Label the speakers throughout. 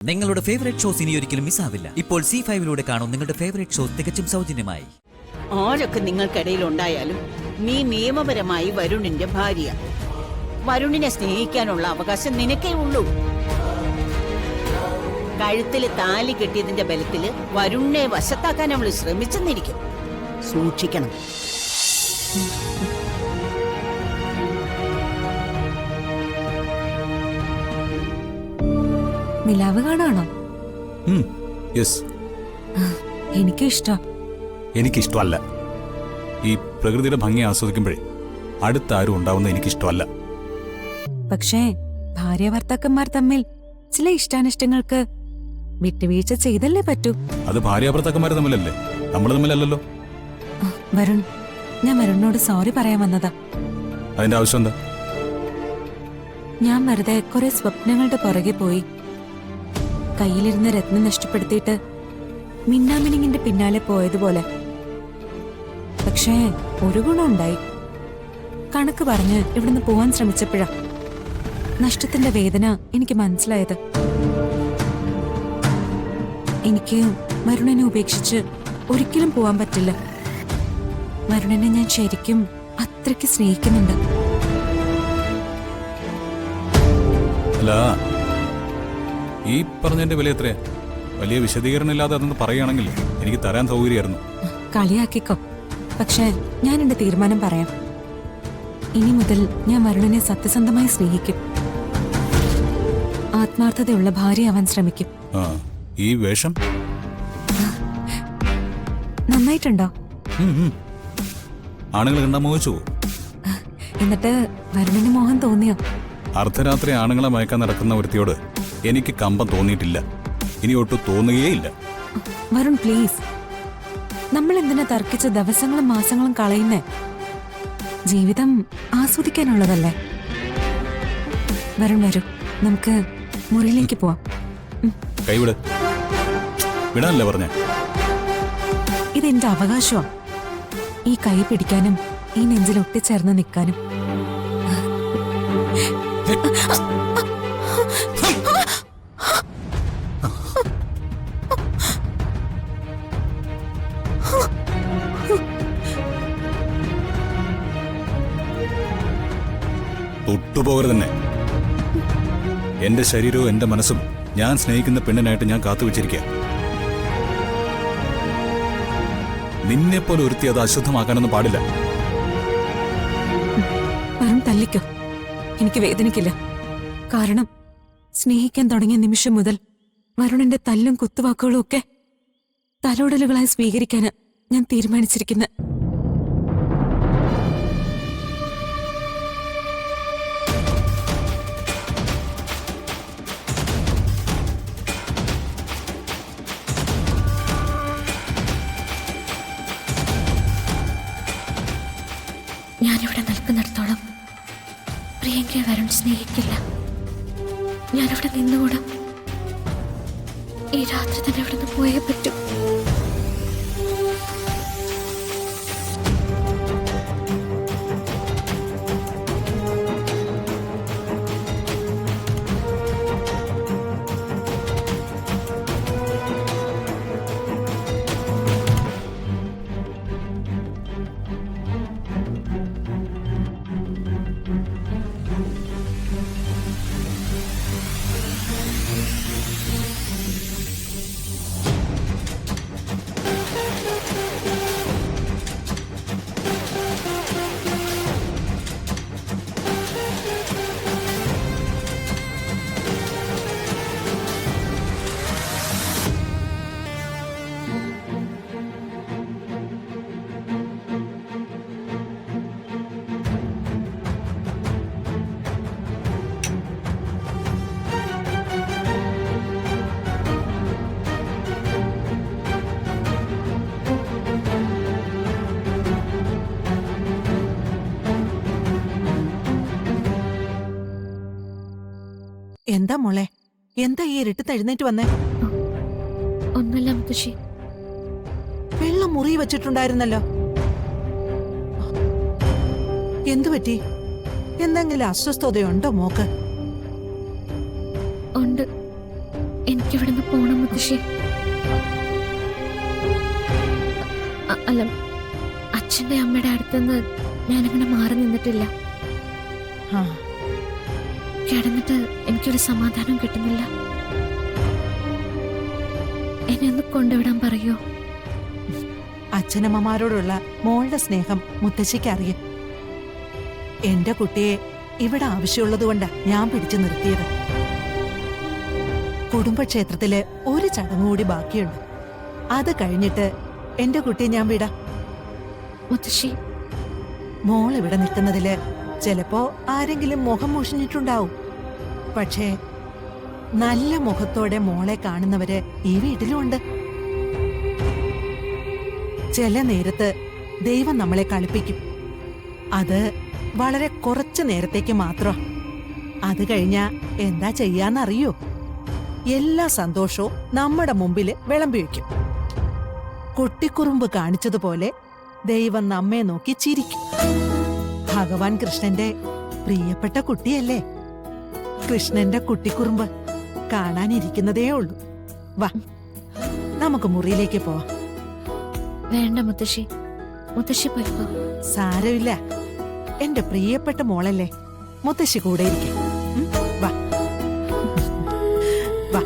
Speaker 1: നിങ്ങളുടെ favourite shows ഇനി ഒരിക്കലും മിസ്സാവില്ല. ഇപ്പോൾ C5 കാണും നിങ്ങളുടെ ഫേവറേറ്റ് ഷോസ് തികച്ചും സൗജന്യമായി.
Speaker 2: ആരൊക്കെ നിങ്ങൾക്കിടയിൽ ഉണ്ടായാലും നീ നിയമപരമായി വരുണിന്റെ ഭാര്യ. വരുണിനെ സ്നേഹിക്കാനുള്ള അവകാശം നിനക്കേ ഉള്ളൂ. കഴുത്തില് താലി കെട്ടിയതിന്റെ ബലത്തില് വരുണിനെ വശത്താക്കാൻ അവള് ശ്രമിച്ചെന്നിരിക്കും. സൂക്ഷിക്കണം.
Speaker 3: നിലാവ് കാണാണോ? എനിക്കും ഇഷ്ടം.
Speaker 4: എനിക്കിഷ്ടമല്ല. ഈ പ്രകൃതിയുടെ ഭംഗി ആസ്വദിക്കുമ്പോഴേ അടുത്ത ആരും ഉണ്ടാവുന്ന എനിക്കിഷ്ടമല്ല.
Speaker 3: പക്ഷേ ഭാര്യ ഭർത്താക്കന്മാർ തമ്മിൽ ചില ഇഷ്ടാനിഷ്ടങ്ങൾക്ക് വിട്ടുവീഴ്ച ചെയ്തല്ലേ പറ്റൂ.
Speaker 4: അത് ഭാര്യ ഭർത്താക്കന്മാർ തമ്മിലല്ലേ, നമ്മൾ തമ്മിലല്ലല്ലോ.
Speaker 3: വരുൺ, ഞാൻ വരുണിനോട് സോറി പറയാൻ വന്നതാ.
Speaker 4: അതിന്റെ ആവശ്യം എന്താ?
Speaker 3: ഞാൻ വെറുതെ കുറെ സ്വപ്നങ്ങളുടെ പുറകെ പോയി കയ്യിലിരുന്ന രത്നം നഷ്ടപ്പെടുത്തിയിട്ട് മിന്നാമിനിങ്ങിന്റെ പിന്നാലെ പോയതുപോലെ. പക്ഷേ ഒരു ഗുണമുണ്ടായി. കണക്ക് പറഞ്ഞ് ഇവിടുന്ന് പോവാൻ ശ്രമിച്ചപ്പോഴാ നഷ്ടത്തിന്റെ വേദന എനിക്ക് മനസ്സിലായത്. എനിക്ക് വരുണിനെ ഉപേക്ഷിച്ച് ഒരിക്കലും പോവാൻ പറ്റില്ല. വരുണിനെ ഞാൻ ശരിക്കും അത്രയ്ക്ക് സ്നേഹിക്കുന്നുണ്ട്.
Speaker 4: അല്ല, ഈ പറഞ്ഞതിന്റെ വില എത്രയാ? വലിയ വിശദീകരണം ഇല്ലാതെ അതൊന്ന് പറയുകയാണെങ്കിൽ എനിക്ക് തരാൻ സൗകര്യമായിരുന്നു.
Speaker 3: കളിയാക്കിക്കോ, പക്ഷേ ഞാൻ എന്റെ തീരുമാനം പറയാം. ഇനി മുതൽ ഞാൻ വരുണിനെ സത്യസന്ധമായി സ്നേഹിക്കും. ആത്മാർത്ഥതയുള്ള ഭാര്യയാവാൻ ശ്രമിക്കും.
Speaker 4: ഈ വേഷം
Speaker 3: നന്നായിട്ടുണ്ടോ?
Speaker 4: ആണുങ്ങൾ കണ്ടാ മോഹിച്ചു.
Speaker 3: എന്നിട്ട് വരുണിന് മോഹം തോന്നിയോ?
Speaker 4: അർദ്ധരാത്രി ആണുങ്ങളെ മയക്കാൻ നടക്കുന്ന ഒരുത്തിയോട് എനിക്ക് കമ്പം തോന്നിയിട്ടില്ല. ഇനി ഒട്ടും തോന്നുകയേയില്ല.
Speaker 3: വരുൺ പ്ലീസ്, നമ്മൾ എന്തിനാ തർക്കിച്ച ദിവസങ്ങളും മാസങ്ങളും കളയുന്നേ? ജീവിതം ആസ്വദിക്കാനുള്ളതല്ലേ. വരുൺ വരൂ, നമുക്ക് മുറിയിലേക്ക് പോവാം.
Speaker 4: കൈവിട്. വിടാനല്ലേ പറഞ്ഞ?
Speaker 3: ഇതെന്റെ അവകാശമാ. ഈ കൈ പിടിക്കാനും ഈ നെഞ്ചിൽ ഒട്ടിച്ചേർന്ന് നിൽക്കാനും.
Speaker 4: തൊട്ടുപോകരുത് തന്നെ. എന്റെ ശരീരവും എന്റെ മനസ്സും ഞാൻ സ്നേഹിക്കുന്ന പെണ്ണിനായിട്ട് ഞാൻ കാത്തുവെച്ചിരിക്കുക. നിന്നെപ്പോലെ ഒരുത്തി അത് അശുദ്ധമാക്കാനൊന്നും പാടില്ല.
Speaker 3: വരും തല്ലിക്കോ, എനിക്ക് വേദനിക്കില്ല. കാരണം സ്നേഹിക്കാൻ തുടങ്ങിയ നിമിഷം മുതൽ വരുണിന്റെ തല്ലും കുത്തുവാക്കുകളും ഒക്കെ തലോടലുകളായി സ്വീകരിക്കാന് ഞാൻ തീരുമാനിച്ചിരിക്കുന്ന. ഞാനിവിടെ നിൽക്കുന്നിടത്തോളം പ്രിയങ്കയെ വരുൺ സ്നേഹിക്കില്ല. ഞാനിവിടെ നിന്നുകൂടാ. ഈ രാത്രി തന്നെ ഇവിടെ നിന്ന് പോയേ പറ്റൂ.
Speaker 5: എന്താ മോളെ, എന്താ ഈ ഇരുട്ട് എഴുന്നേറ്റ് വന്നേ?
Speaker 3: ഒന്നുമില്ല മുത്തശ്ശി.
Speaker 5: വെള്ളം മുറി വെച്ചിട്ടുണ്ടായിരുന്നല്ലോ. എന്തുപറ്റി? എന്തെങ്കിലും അസ്വസ്ഥതയുണ്ടോ മോക്ക്?
Speaker 3: ഉണ്ട്. എനിക്ക്
Speaker 6: എനിക്കിവിടുന്ന് പോണം മുത്തശ്ശി. അല്ല, അച്ഛന്റെ അമ്മയുടെ അടുത്തുനിന്ന് ഞാനങ്ങനെ മാറി നിന്നിട്ടില്ല.
Speaker 5: ആ,
Speaker 6: കിടന്നിട്ട് എനിക്കൊരു സമാധാനം കിട്ടുന്നില്ല. എന്നെ ഒന്ന് കൊണ്ടുവിടാൻ പറയോ?
Speaker 5: അച്ഛനമ്മമാരോടുള്ള മോളുടെ സ്നേഹം മുത്തശ്ശിക്ക് അറിയാം. എന്റെ കുട്ടിയെ ഇവിടെ ആവശ്യമുള്ളതുകൊണ്ടാ ഞാൻ പിടിച്ചു നിർത്തിയത്. കുടുംബക്ഷേത്രത്തില് ഒരു ചടങ്ങ് കൂടി ബാക്കിയുണ്ട്. അത് കഴിഞ്ഞിട്ട് എന്റെ കുട്ടിയെ ഞാൻ വിടാം.
Speaker 6: മുത്തശ്ശി,
Speaker 5: മോൾ ഇവിടെ നിൽക്കുന്നതില് ചിലപ്പോ ആരെങ്കിലും മുഖം മുഷിഞ്ഞിട്ടുണ്ടാവും. പക്ഷേ നല്ല മുഖത്തോടെ മോളെ കാണുന്നവര് ഈ വീട്ടിലുമുണ്ട്. ചില നേരത്ത് ദൈവം നമ്മളെ കളിപ്പിക്കും. അത് വളരെ കുറച്ചു നേരത്തേക്ക് മാത്രം. അത് കഴിഞ്ഞാ എന്താ ചെയ്യാന്നറിയോ? എല്ലാ സന്തോഷവും നമ്മുടെ മുമ്പില് വിളമ്പി വയ്ക്കും. കുട്ടിക്കുറുമ്പ് കാണിച്ചതുപോലെ ദൈവം നമ്മെ നോക്കി ചിരിക്കും. ഭഗവാൻ കൃഷ്ണന്റെ പ്രിയപ്പെട്ട കുട്ടിയല്ലേ? കൃഷ്ണന്റെ കുട്ടിക്കുറുമ്പ് കാണാനിരിക്കുന്നതേ ഉള്ളൂ. വാ, നമുക്ക് മുറിയിലേക്ക് പോവാം.
Speaker 6: വേണ്ട മുത്തശ്ശി, മുത്തശ്ശി പോയിക്കോ.
Speaker 5: സാരമില്ല, എന്റെ പ്രിയപ്പെട്ട മോളല്ലേ, മുത്തശ്ശി കൂടെ ഇരിക്കാം. വാ വാ.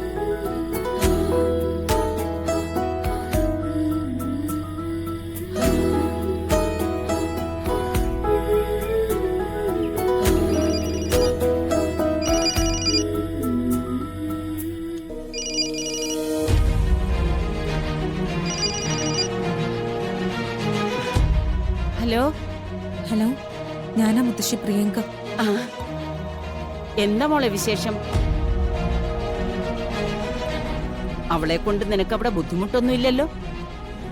Speaker 2: ഹലോ.
Speaker 3: ഹലോ, ഞാനാ മുത്തശ്ശി പ്രിയങ്ക.
Speaker 2: ആ, എന്താ മോളെ വിശേഷം? അവളെ കൊണ്ട് നിനക്കവിടെ ബുദ്ധിമുട്ടൊന്നുമില്ലല്ലോ?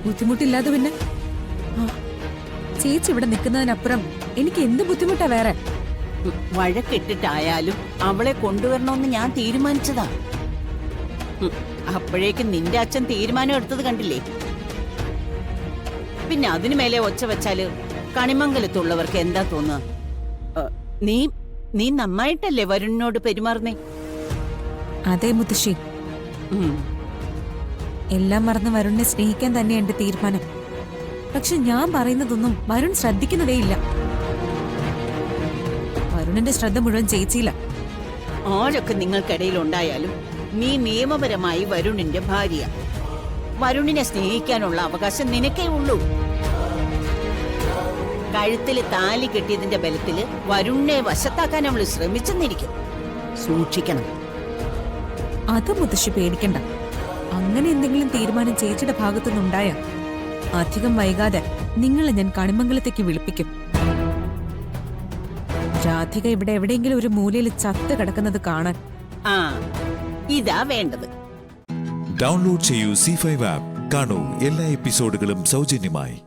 Speaker 3: ബുദ്ധിമുട്ടില്ലാതെ പിന്നെ ആ, ചേച്ചി ഇവിടെ നിൽക്കുന്നതിനപ്പുറം എനിക്ക് എന്ത് ബുദ്ധിമുട്ടാ വേറെ?
Speaker 2: വഴക്കിട്ടിട്ടായാലും അവളെ കൊണ്ടുവരണമെന്ന് ഞാൻ തീരുമാനിച്ചതാ. അപ്പോഴേക്കും നിന്റെ അച്ഛൻ തീരുമാനം എടുത്തത് കണ്ടില്ലേ? പിന്നെ അതിനു മേലെ ഒച്ച വെച്ചാല് കണിമംഗലത്തുള്ളവർക്ക് എന്താ തോന്നുക? നീ നന്നായിട്ടല്ലേ വരുണിനോട് പെരുമാറുന്നേ?
Speaker 3: അതെ മുത്തശ്ശി,
Speaker 2: ഉം.
Speaker 3: എല്ലാം മറന്ന് വരുണിനെ സ്നേഹിക്കാൻ തന്നെ എന്റെ തീരുമാനം. പക്ഷെ ഞാൻ പറയുന്നതൊന്നും വരുൺ ശ്രദ്ധിക്കുന്നതേയില്ല. വരുണിന്റെ ശ്രദ്ധ മുഴുവൻ ചേച്ചിയില്ല.
Speaker 2: ആരൊക്കെ നിങ്ങൾക്കിടയിൽ ഉണ്ടായാലും നീ നിയമപരമായി വരുണിന്റെ ഭാര്യ. വരുണിനെ സ്നേഹിക്കാനുള്ള അവകാശം നിനക്കേ ഉള്ളൂ. കഴുത്തില് താലി കെട്ടിയതിന്റെ ബലത്തില് വരുണിനെ വശത്താക്കാൻ അവള് ശ്രമിച്ചെന്നിരിക്കും. സൂക്ഷിക്കണം.
Speaker 3: അത് മുത്തശ്ശി പേടിക്കണ്ട. അങ്ങനെ എന്തെങ്കിലും തീരുമാനം ചേച്ചിയുടെ ഭാഗത്തുനിന്നുണ്ടായ അധികം വൈകാതെ നിങ്ങളെ ഞാൻ കണിമംഗലത്തേക്ക് വിളിപ്പിക്കും. രാധിക ഇവിടെ എവിടെയെങ്കിലും ഒരു മൂലയിൽ ചത്ത് കിടക്കുന്നത് കാണാൻ.
Speaker 2: ആ, ഇതാ വേണ്ടത്.
Speaker 7: ഡൗൺലോഡ് ചെയ്യൂ C5 ആപ്പ്. കാണൂ എല്ലാ എപ്പിസോഡുകളും സൗജന്യമായി.